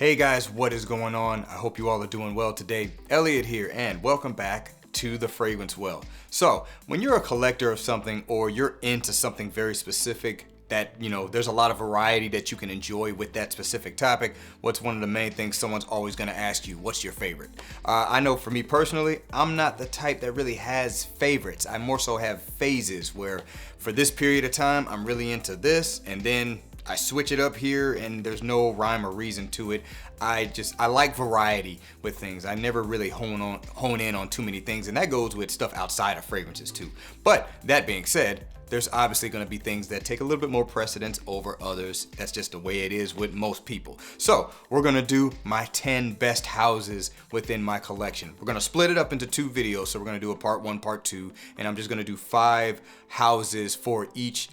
Hey guys, what is going on? I hope you all are doing well today. Elliot here, and welcome back to The Fragrance Well. So, when you're a collector of something or you're into something very specific that, there's a lot of variety that you can enjoy with that specific topic, what's one of the main things someone's always gonna ask you? What's your favorite? I know for me personally, I'm not the type that really has favorites. I more so have phases where for this period of time, I'm really into this, and then I switch it up here and there's no rhyme or reason to it. I like variety with things. I never really hone in on too many things, and that goes with stuff outside of fragrances too. But that being said, there's obviously going to be things that take a little bit more precedence over others. That's just the way it is with most people. So we're going to do my 10 best houses within my collection. We're going to split it up into 2 videos. So we're going to do a part 1, part 2, and I'm just going to do 5 houses for each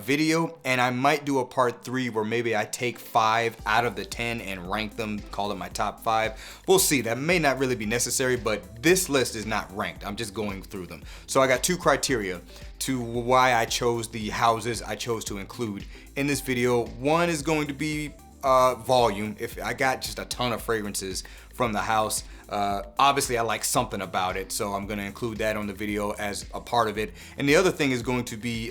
video, and I might do a part 3 where maybe I take 5 out of the 10 and rank them, call it my top 5. We'll see. That may not really be necessary, but this list is not ranked. I'm just going through them. So I got 2 criteria to why I chose the houses I chose to include in this video. One is going to be volume. If I got just a ton of fragrances from the house, obviously I like something about it, so I'm gonna include that on the video as a part of it. And the other thing is going to be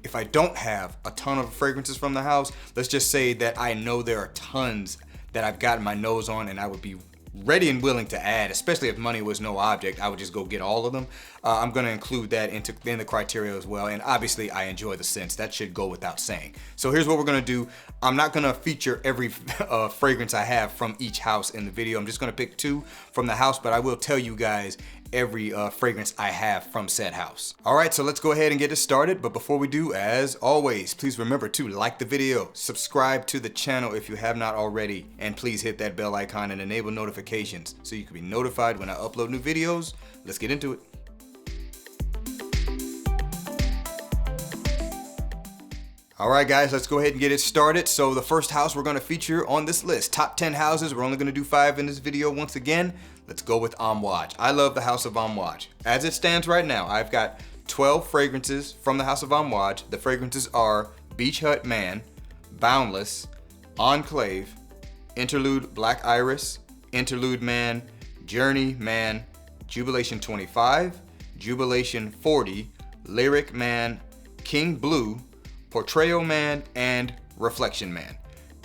if I don't have a ton of fragrances from the house, let's just say that I know there are tons that I've gotten my nose on and I would be ready and willing to add, especially if money was no object. I would just go get all of them. I'm gonna include that in the criteria as well, and obviously I enjoy the scents. That should go without saying. So here's what we're gonna do. I'm not gonna feature every fragrance I have from each house in the video. I'm just gonna pick 2 from the house, but I will tell you guys every fragrance I have from said house. All right, so let's go ahead and get it started. But before we do, as always, please remember to like the video, subscribe to the channel if you have not already, and please hit that bell icon and enable notifications so you can be notified when I upload new videos. Let's get into it. All right, guys, let's go ahead and get it started. So the first house we're gonna feature on this list, top 10 houses. We're only gonna do 5 in this video once again. Let's go with Amouage. I love the house of Amouage. As it stands right now, I've got 12 fragrances from the house of Amouage. The fragrances are Beach Hut Man, Boundless, Enclave, Interlude Black Iris, Interlude Man, Journey Man, Jubilation 25, Jubilation 40, Lyric Man, King Blue, Portrayal Man, and Reflection Man.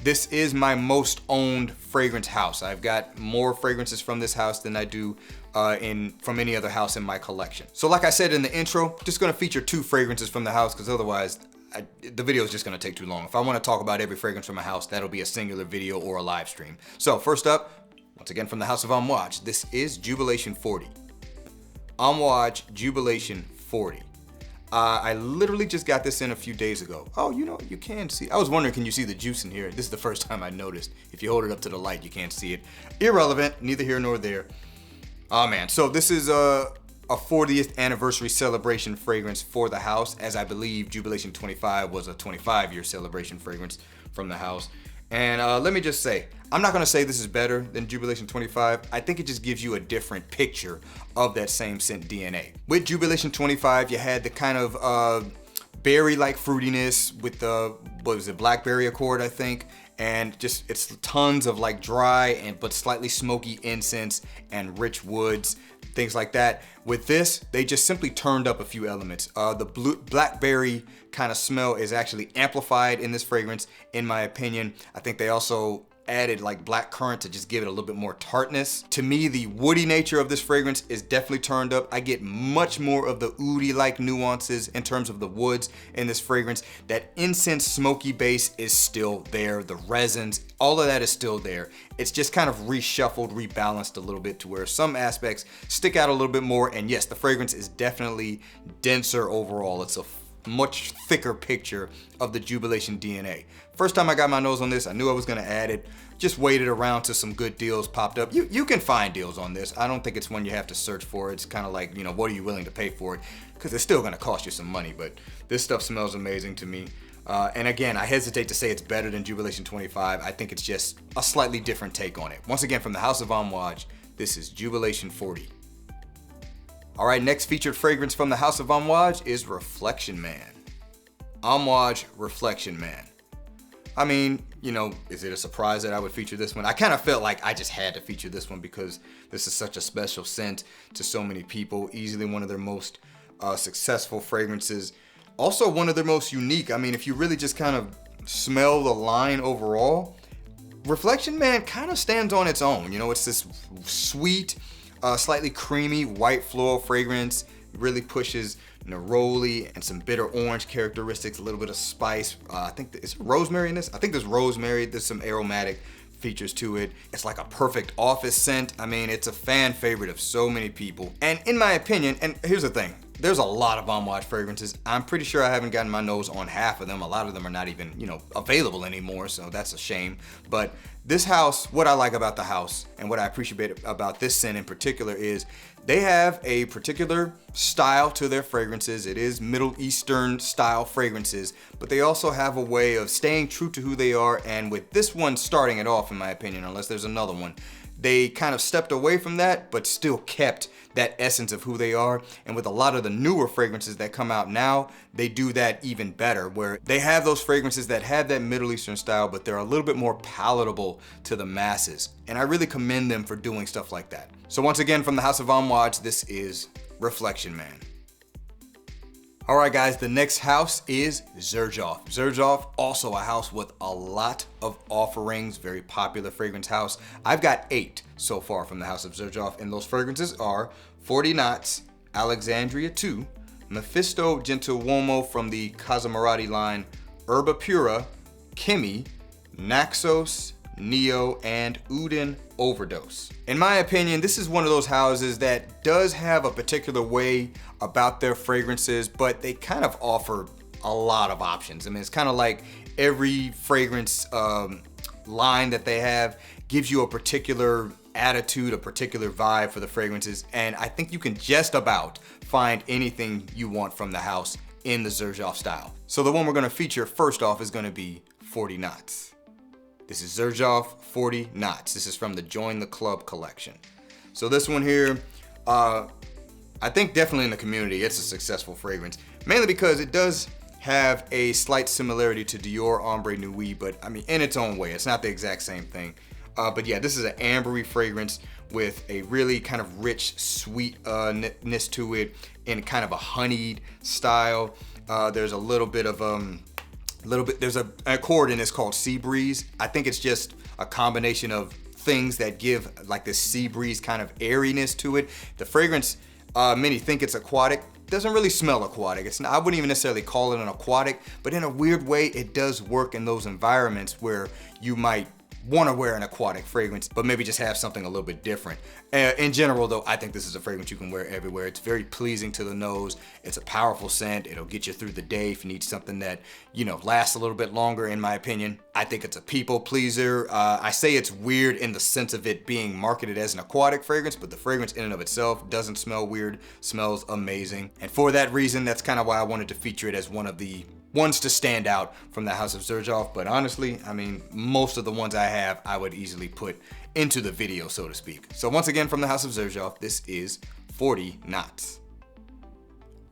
This is my most owned fragrance house. I've got more fragrances from this house than I do from any other house in my collection. So like I said in the intro, just gonna feature 2 fragrances from the house because otherwise the video is just gonna take too long. If I wanna talk about every fragrance from a house, that'll be a singular video or a live stream. So first up, once again from the house of Amouage, this is Jubilation 40. Amouage Jubilation 40. I literally just got this in a few days ago. Oh, you can see. I was wondering, can you see the juice in here? This is the first time I noticed. If you hold it up to the light, you can't see it. Irrelevant, neither here nor there. Oh man, so this is a 40th anniversary celebration fragrance for the house, as I believe Jubilation 25 was a 25-year celebration fragrance from the house. And let me just say, I'm not gonna say this is better than Jubilation 25. I think it just gives you a different picture of that same scent DNA. With Jubilation 25, you had the kind of berry-like fruitiness with the, blackberry accord, I think. And just, it's tons of like dry but slightly smoky incense and rich woods, things like that. With this, they just simply turned up a few elements. The blackberry kind of smell is actually amplified in this fragrance, in my opinion. I think they also added like black currant to just give it a little bit more tartness. To me, the woody nature of this fragrance is definitely turned up. I get much more of the oud-like nuances in terms of the woods in this fragrance. That incense smoky base is still there. The resins, all of that is still there. It's just kind of reshuffled, rebalanced a little bit to where some aspects stick out a little bit more. And yes, the fragrance is definitely denser overall. It's a much thicker picture of the Jubilation DNA. First time I got my nose on this, I knew I was gonna add it. Just waited around till some good deals popped up. You can find deals on this. I don't think it's one you have to search for. It's kind of like, what are you willing to pay for it? Because it's still gonna cost you some money, but this stuff smells amazing to me. And again, I hesitate to say it's better than Jubilation 25. I think it's just a slightly different take on it. Once again, from the house of Amouage, this is Jubilation 40. All right, next featured fragrance from the house of Amouage is Reflection Man. Amouage Reflection Man. I mean, you know, is it a surprise that I would feature this one? I kind of felt like I just had to feature this one because this is such a special scent to so many people. Easily one of their most successful fragrances. Also one of their most unique. I mean, if you really just kind of smell the line overall, Reflection Man kind of stands on its own. You know, it's this sweet, slightly creamy white floral fragrance. Really pushes neroli and some bitter orange characteristics, a little bit of spice. I think it's rosemary in this. I think there's rosemary. There's some aromatic features to it. It's like a perfect office scent. I mean, it's a fan favorite of so many people. And in my opinion, and here's the thing, there's a lot of Amouage fragrances. I'm pretty sure I haven't gotten my nose on half of them. A lot of them are not even, you know, available anymore, so that's a shame. But this house, what I like about the house and what I appreciate about this scent in particular is they have a particular style to their fragrances. It is Middle Eastern style fragrances, but they also have a way of staying true to who they are. And with this one starting it off, in my opinion, unless there's another one, they kind of stepped away from that, but still kept that essence of who they are. And with a lot of the newer fragrances that come out now, they do that even better, where they have those fragrances that have that Middle Eastern style, but they're a little bit more palatable to the masses. And I really commend them for doing stuff like that. So once again, from the House of Amouage, this is Reflection Man. All right, guys, the next house is Xerjoff. Xerjoff, also a house with a lot of offerings, very popular fragrance house. I've got 8 so far from the House of Xerjoff, and those fragrances are 40 Knots, Alexandria II, Mephisto Gentiluomo from the Casamarati line, Herba Pura, Kimi, Naxos, Neo, and Oudin Overdose. In my opinion, this is one of those houses that does have a particular way about their fragrances, but they kind of offer a lot of options. I mean, it's kind of like every fragrance line that they have gives you a particular attitude, a particular vibe for the fragrances, and I think you can just about find anything you want from the house in the Xerjoff style. So the one we're going to feature first off is going to be 40 Knots. This is Xerjoff 40 Knots. This is from the Join the Club collection. So this one here, I think definitely in the community, it's a successful fragrance, mainly because it does have a slight similarity to Dior Ombre Nuit, but I mean, in its own way, it's not the exact same thing. But yeah, this is an ambery fragrance with a really kind of rich sweetness to it in kind of a honeyed style. There's a little bit of there's an accord in this called Sea Breeze. I think it's just a combination of things that give like this sea breeze kind of airiness to it. The fragrance, many think it's aquatic. Doesn't really smell aquatic. It's not, I wouldn't even necessarily call it an aquatic, but in a weird way, it does work in those environments where you might want to wear an aquatic fragrance, but maybe just have something a little bit different. In general though, I think this is a fragrance you can wear everywhere. It's very pleasing to the nose. It's a powerful scent. It'll get you through the day if you need something that, you know, lasts a little bit longer, in my opinion. I think it's a people pleaser. I say it's weird in the sense of it being marketed as an aquatic fragrance, but the fragrance in and of itself doesn't smell weird, smells amazing. And for that reason, that's kind of why I wanted to feature it as one of the ones to stand out from the House of Xerjoff. But honestly, I mean, most of the ones I have, I would easily put into the video, so to speak. So once again, from the House of Xerjoff, this is 40 Knots.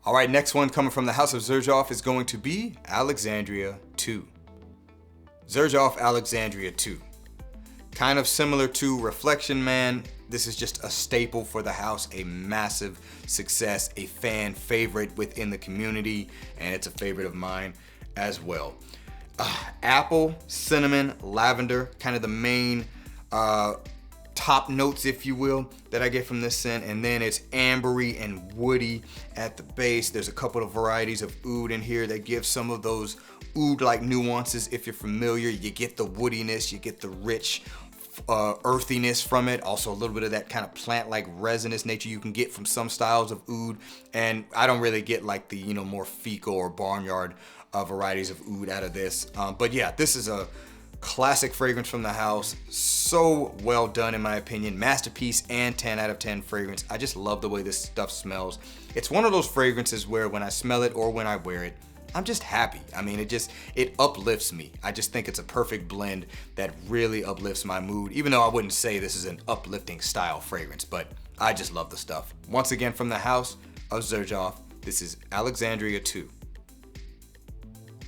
All right, next one coming from the House of Xerjoff is going to be Alexandria II. Xerjoff Alexandria II. Kind of similar to Reflection Man. This is just a staple for the house, a massive success, a fan favorite within the community, and it's a favorite of mine as well. Apple, cinnamon, lavender, kind of the main top notes, if you will, that I get from this scent. And then it's ambery and woody at the base. There's a couple of varieties of oud in here that give some of those oud-like nuances. If you're familiar, you get the woodiness, you get the rich earthiness from it. Also a little bit of that kind of plant-like resinous nature you can get from some styles of oud. And I don't really get like the, you know, more fecal or barnyard varieties of oud out of this. But yeah, this is a classic fragrance from the house. So well done, in my opinion. Masterpiece and 10 out of 10 fragrance. I just love the way this stuff smells. It's one of those fragrances where when I smell it or when I wear it, I'm just happy. I mean, it uplifts me. I just think it's a perfect blend that really uplifts my mood, even though I wouldn't say this is an uplifting style fragrance, but I just love the stuff. Once again, from the House of Xerjoff, this is Alexandria II.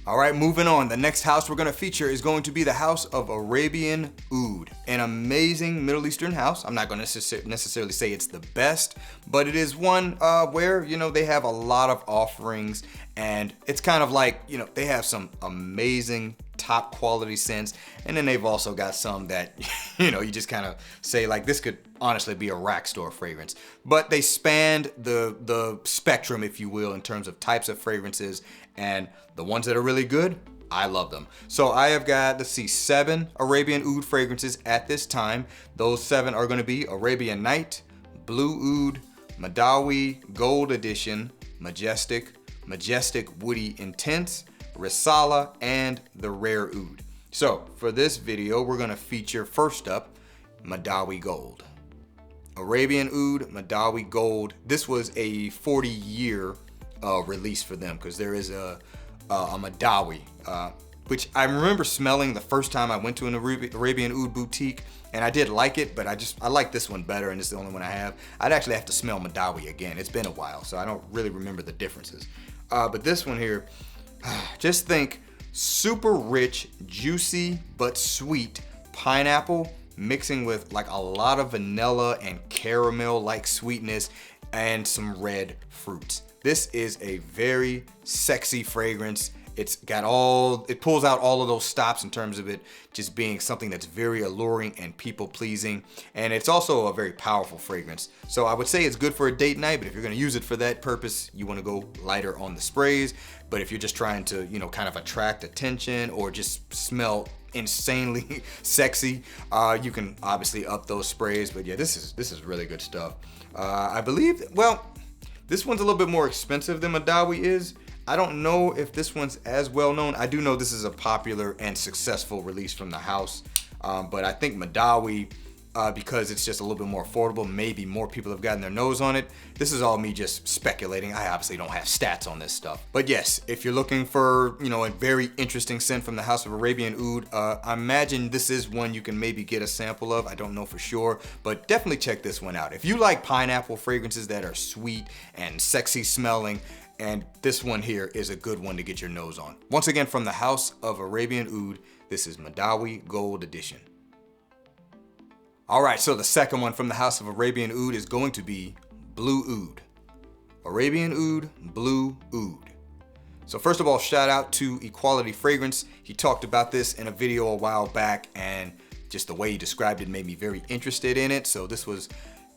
All right, moving on. The next house we're gonna feature is going to be the House of Arabian Oud, an amazing Middle Eastern house. I'm not gonna necessarily say it's the best, but it is one where, you know, they have a lot of offerings, and it's kind of like, you know, they have some amazing top quality scents, and then they've also got some that, you know, you just kind of say like, this could honestly be a rack store fragrance. But they spanned the spectrum, if you will, in terms of types of fragrances, and the ones that are really good, I love them. So I have got, let's see, 7 Arabian Oud fragrances at this time. Those 7 are gonna be Arabian Night, Blue Oud, Madawi Gold Edition, Majestic, Woody Intense, Risala, and the Rare Oud. So for this video, we're gonna feature first up, Madawi Gold. Arabian Oud, Madawi Gold. This was a 40-year release for them, because there is a Madawi, which I remember smelling the first time I went to an Arabian Oud boutique, and I did like it, but I like this one better, and it's the only one I have. I'd actually have to smell Madawi again. It's been a while, so I don't really remember the differences. But this one here, just think super rich, juicy, but sweet pineapple mixing with like a lot of vanilla and caramel-like sweetness and some red fruits. This is a very sexy fragrance. It pulls out all of those stops in terms of it just being something that's very alluring and people pleasing. And it's also a very powerful fragrance. So I would say it's good for a date night, but if you're gonna use it for that purpose, you wanna go lighter on the sprays. But if you're just trying to, you know, kind of attract attention or just smell insanely sexy, you can obviously up those sprays. But yeah, this is really good stuff. I believe, well, this one's a little bit more expensive than Madawi is. I don't know if this one's as well known. I do know this is a popular and successful release from the house, but I think Madawi, because it's just a little bit more affordable, maybe more people have gotten their nose on it. This is all me just speculating. I obviously don't have stats on this stuff. But yes, if you're looking for, you know, a very interesting scent from the House of Arabian Oud, I imagine this is one you can maybe get a sample of. I don't know for sure, but definitely check this one out. If you like pineapple fragrances that are sweet and sexy smelling, and this one here is a good one to get your nose on. Once again, from the House of Arabian Oud, this is Madawi Gold Edition. All right, so the second one from the House of Arabian Oud is going to be Blue Oud. Arabian Oud, Blue Oud. So first of all, shout out to Equality Fragrance. He talked about this in a video a while back, and just the way he described it made me very interested in it. So this was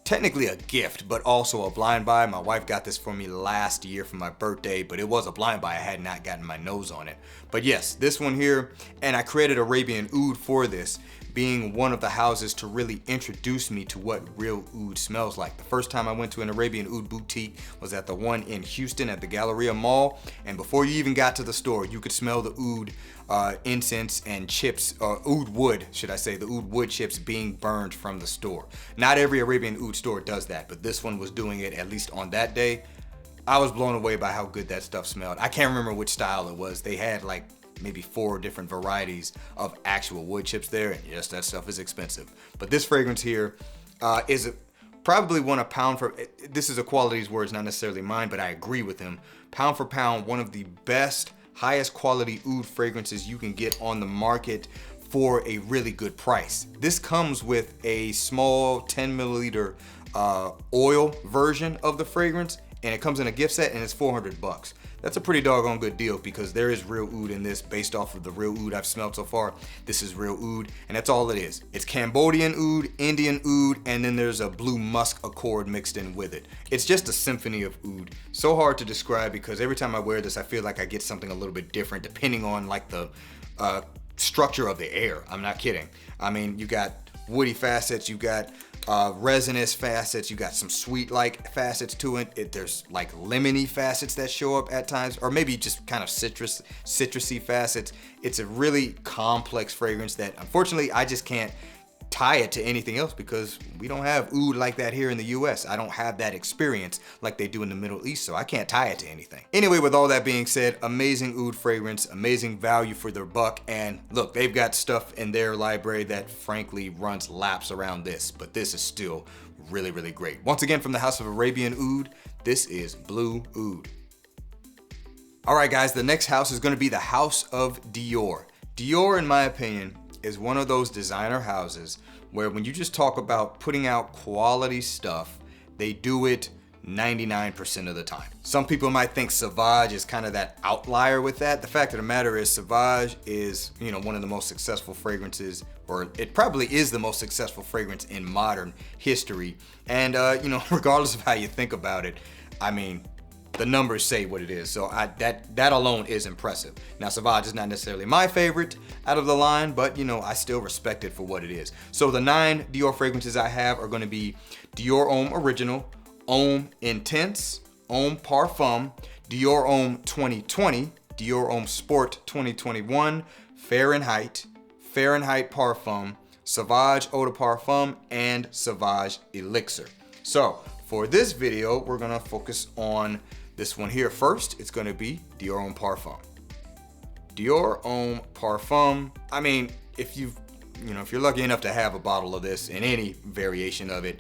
technically a gift, but also a blind buy. My wife got this for me last year for my birthday, but it was a blind buy. I had not gotten my nose on it. But yes, this one here, and I created Arabian Oud for this, being one of the houses to really introduce me to what real oud smells like. The first time I went to an Arabian Oud boutique was at the one in Houston at the Galleria Mall, and before you even got to the store, you could smell the oud incense and chips, oud wood, should I say, the oud wood chips being burned from the store. Not every Arabian Oud store does that, but this one was doing it, at least on that day. I was blown away by how good that stuff smelled. I can't remember which style it was. They had like maybe 4 different varieties of actual wood chips there, and yes, that stuff is expensive. But this fragrance here is probably one a pound for, this is Equality's words, not necessarily mine, but I agree with him. Pound for pound, one of the best, highest quality oud fragrances you can get on the market for a really good price. This comes with a small 10 milliliter oil version of the fragrance, and it comes in a gift set, and it's $400. That's a pretty doggone good deal, because there is real oud in this based off of the real oud I've smelled so far. This is real oud, and that's all it is. It's Cambodian oud, Indian oud, and then there's a blue musk accord mixed in with it. It's just a symphony of oud. So hard to describe, because every time I wear this, I feel like I get something a little bit different depending on like the structure of the air. I'm not kidding. I mean, you got woody facets, you got resinous facets, you got some sweet-like facets to it. There's like lemony facets that show up at times, or maybe just kind of citrusy facets. It's a really complex fragrance that unfortunately I just can't tie it to anything else, because we don't have oud like that here in the US. I don't have that experience like they do in the Middle East, so I can't tie it to anything. Anyway, with all that being said, amazing oud fragrance, amazing value for their buck, and look, they've got stuff in their library that frankly runs laps around this, but this is still really, really great. Once again, from the House of Arabian Oud, this is Blue Oud. All right, guys, the next house is gonna be the House of Dior. Dior, in my opinion, is one of those designer houses where when you just talk about putting out quality stuff, they do it 99% of the time. Some people might think Sauvage is kind of that outlier with that. The fact of the matter is Sauvage is, one of the most successful fragrances, or it probably is the most successful fragrance in modern history. And, regardless of how you think about it, I mean, the numbers say what it is. So that alone is impressive. Now, Sauvage is not necessarily my favorite out of the line, but I still respect it for what it is. So the 9 Dior fragrances I have are gonna be Dior Homme Original, Homme Intense, Homme Parfum, Dior Homme 2020, Dior Homme Sport 2021, Fahrenheit, Fahrenheit Parfum, Sauvage Eau de Parfum, and Sauvage Elixir. So for this video, we're gonna focus on this one here first. It's gonna be Dior Homme Parfum. Dior Homme Parfum. I mean, if you're lucky enough to have a bottle of this in any variation of it,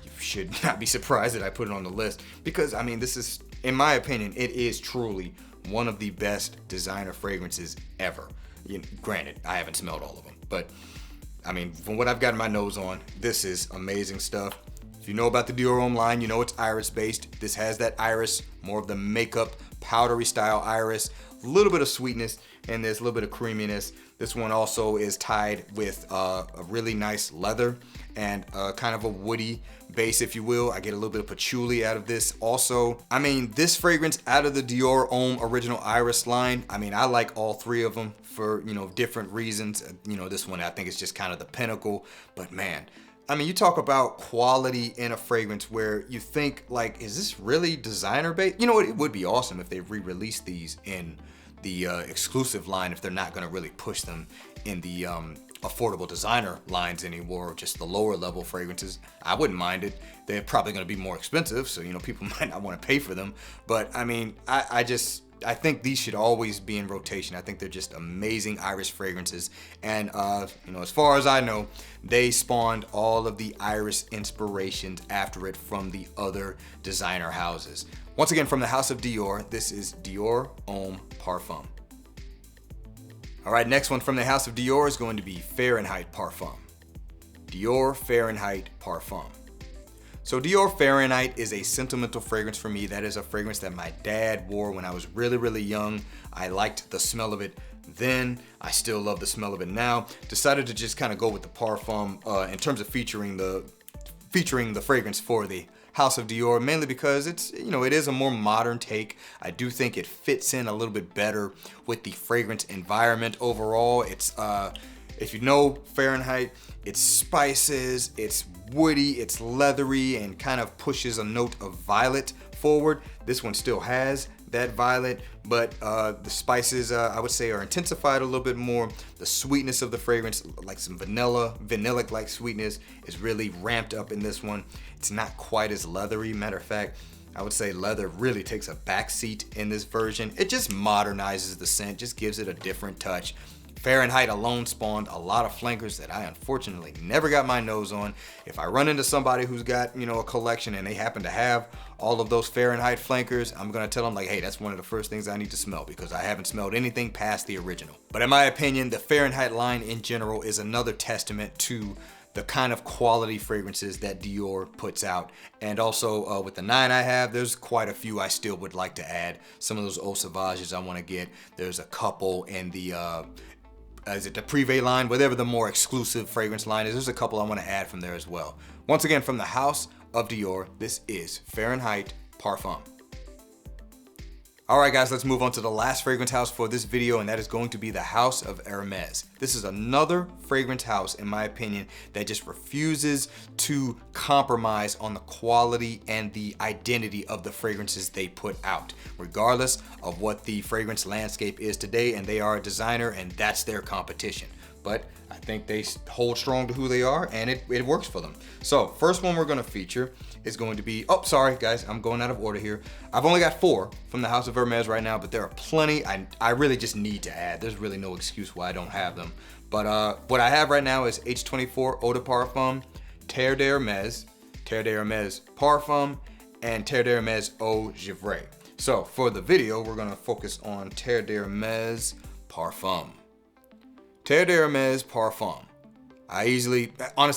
you should not be surprised that I put it on the list, because I mean, this is, in my opinion, it is truly one of the best designer fragrances ever. Granted, I haven't smelled all of them, but I mean, from what I've got my nose on, this is amazing stuff. If you know about the Dior Homme line, you know it's iris based. This has that iris, more of the makeup, powdery style iris, a little bit of sweetness, and there's a little bit of creaminess. This one also is tied with a really nice leather and kind of a woody base, if you will. I get a little bit of patchouli out of this also. I mean, this fragrance out of the Dior Homme Original Iris line, I mean, I like all 3 of them for, different reasons. This one I think is just kind of the pinnacle, but man, I mean, you talk about quality in a fragrance where you think, like, is this really designer based? You know what, it would be awesome if they re-released these in the exclusive line, if they're not gonna really push them in the affordable designer lines anymore, just the lower level fragrances. I wouldn't mind it. They're probably gonna be more expensive, so people might not wanna pay for them. But I mean, I think these should always be in rotation. I think they're just amazing iris fragrances. And, as far as I know, they spawned all of the iris inspirations after it from the other designer houses. Once again, from the House of Dior, this is Dior Homme Parfum. All right, next one from the House of Dior is going to be Fahrenheit Parfum. Dior Fahrenheit Parfum. So Dior Fahrenheit is a sentimental fragrance for me. That is a fragrance that my dad wore when I was really, really young. I liked the smell of it then. I still love the smell of it now. Decided to just kind of go with the Parfum in terms of featuring the fragrance for the House of Dior, mainly because it's, it is a more modern take. I do think it fits in a little bit better with the fragrance environment overall. It's, if you know Fahrenheit, it's spices, it's woody, it's leathery, and kind of pushes a note of violet forward. This one still has that violet, but the spices, I would say, are intensified a little bit more. The sweetness of the fragrance, like some vanillic-like sweetness, is really ramped up in this one. It's not quite as leathery. Matter of fact, I would say leather really takes a backseat in this version. It just modernizes the scent, just gives it a different touch. Fahrenheit alone spawned a lot of flankers that I unfortunately never got my nose on. If I run into somebody who's got, a collection and they happen to have all of those Fahrenheit flankers, I'm gonna tell them, like, hey, that's one of the first things I need to smell, because I haven't smelled anything past the original. But in my opinion, the Fahrenheit line in general is another testament to the kind of quality fragrances that Dior puts out. And also with the 9 I have, there's quite a few I still would like to add. Some of those Eau Sauvages I wanna get. There's a couple in the, is it the Privé line, whatever the more exclusive fragrance line is, there's a couple I want to add from there as well. Once again, from the House of Dior, this is Fahrenheit Parfum. All right, guys, let's move on to the last fragrance house for this video, and that is going to be the House of Hermes. This is another fragrance house, in my opinion, that just refuses to compromise on the quality and the identity of the fragrances they put out, regardless of what the fragrance landscape is today, and they are a designer, and that's their competition. But I think they hold strong to who they are, and it works for them. So first one we're gonna feature is going to be, oh, sorry guys, I'm going out of order here. I've only got 4 from the House of Hermes right now, but there are plenty I really just need to add. There's really no excuse why I don't have them. But what I have right now is H24 Eau de Parfum, Terre de Hermes Parfum, and Terre de Hermes Eau Givre. So for the video, we're gonna focus on Terre d'Hermes Parfum. Terre d'Hermes Parfum. Honestly,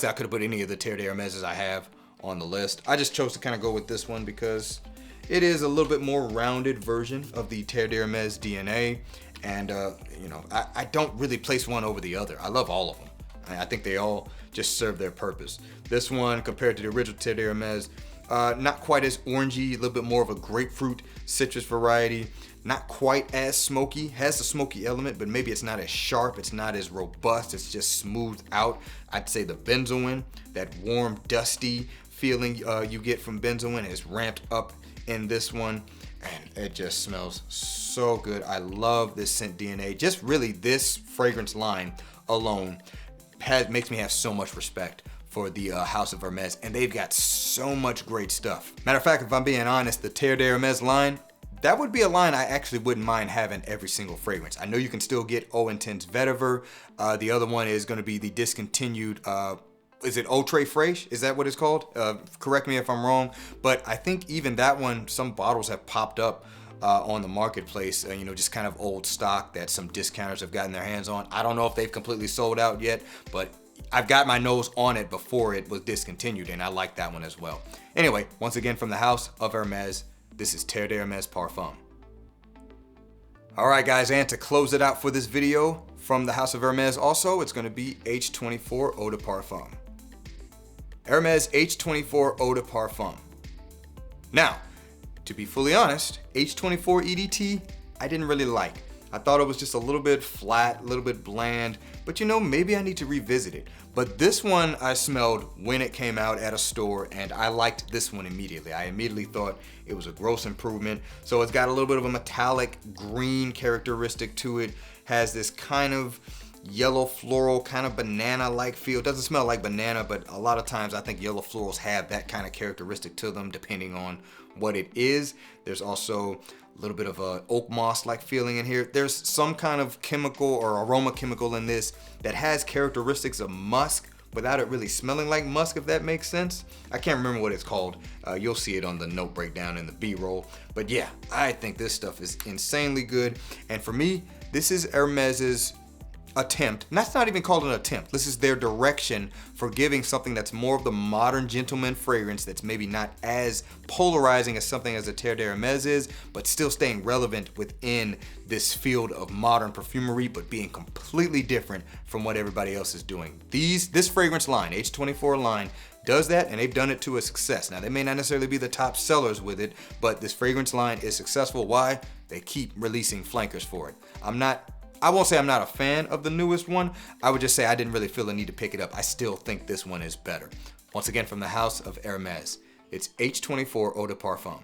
I could have put any of the Terre d'Hermes I have on the list. I just chose to kind of go with this one because it is a little bit more rounded version of the Terre d'Hermes DNA. And, you know, I don't really place one over the other. I love all of them. I think they all just serve their purpose. This one, compared to the original Terre d'Hermes, not quite as orangey, a little bit more of a grapefruit citrus variety. Not quite as smoky, has a smoky element, but maybe it's not as sharp, it's not as robust, it's just smoothed out. I'd say the benzoin, that warm, dusty feeling you get from benzoin is ramped up in this one, and it just smells so good. I love this scent DNA. Just really this fragrance line alone makes me have so much respect for the House of Hermes, and they've got so much great stuff. Matter of fact, if I'm being honest, the Terre d'Hermes line, that would be a line I actually wouldn't mind having every single fragrance. I know you can still get Eau Intense Vetiver. The other one is going to be the discontinued, is it Eau Très Fraîche? Is that what it's called? Correct me if I'm wrong. But I think even that one, some bottles have popped up on the marketplace, you know, just kind of old stock that some discounters have gotten their hands on. I don't know if they've completely sold out yet, but I've got my nose on it before it was discontinued, and I like that one as well. Anyway, once again, from the House of Hermes, this is Terre d'Hermes Parfum. All right, guys, and to close it out for this video, from the House of Hermes also, it's gonna be H24 Eau de Parfum. Hermes H24 Eau de Parfum. Now, to be fully honest, H24 EDT, I didn't really like. I thought it was just a little bit flat, a little bit bland, but you know, maybe I need to revisit it. But this one I smelled when it came out at a store, and I liked this one immediately. I immediately thought it was a gross improvement. So it's got a little bit of a metallic green characteristic to it, has this kind of yellow floral, kind of banana-like feel. It doesn't smell like banana, but a lot of times I think yellow florals have that kind of characteristic to them depending on what it is. There's also a little bit of a oak moss-like feeling in here. There's some kind of chemical or aroma chemical in this that has characteristics of musk without it really smelling like musk, if that makes sense. I can't remember what it's called. You'll see it on the note breakdown in the B-roll. But yeah, I think this stuff is insanely good. And for me, this is Hermes's attempt, and that's not even called an attempt, this is their direction for giving something that's more of the modern gentleman fragrance that's maybe not as polarizing as something as a Terre d'Hermes is, but still staying relevant within this field of modern perfumery, but being completely different from what everybody else is doing. This fragrance line, H24 line, does that, and they've done it to a success. Now, they may not necessarily be the top sellers with it, but this fragrance line is successful. Why? They keep releasing flankers for it. I won't say I'm not a fan of the newest one. I would just say I didn't really feel the need to pick it up. I still think this one is better. Once again, from the House of Hermes, it's H24 Eau de Parfum.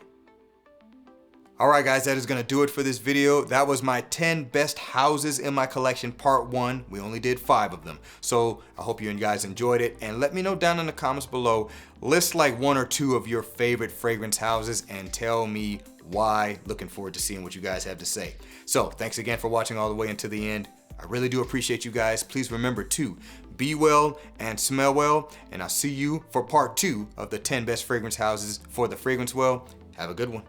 All right, guys, that is gonna do it for this video. That was my 10 best houses in my collection, part 1. We only did 5 of them. So I hope you guys enjoyed it, and let me know down in the comments below. List like 1 or 2 of your favorite fragrance houses and tell me why. Looking forward to seeing what you guys have to say. So thanks again for watching all the way until the end. I really do appreciate you guys. Please remember to be well and smell well, and I'll see you for part 2 of the 10 best fragrance houses for the Fragrance Well. Have a good one.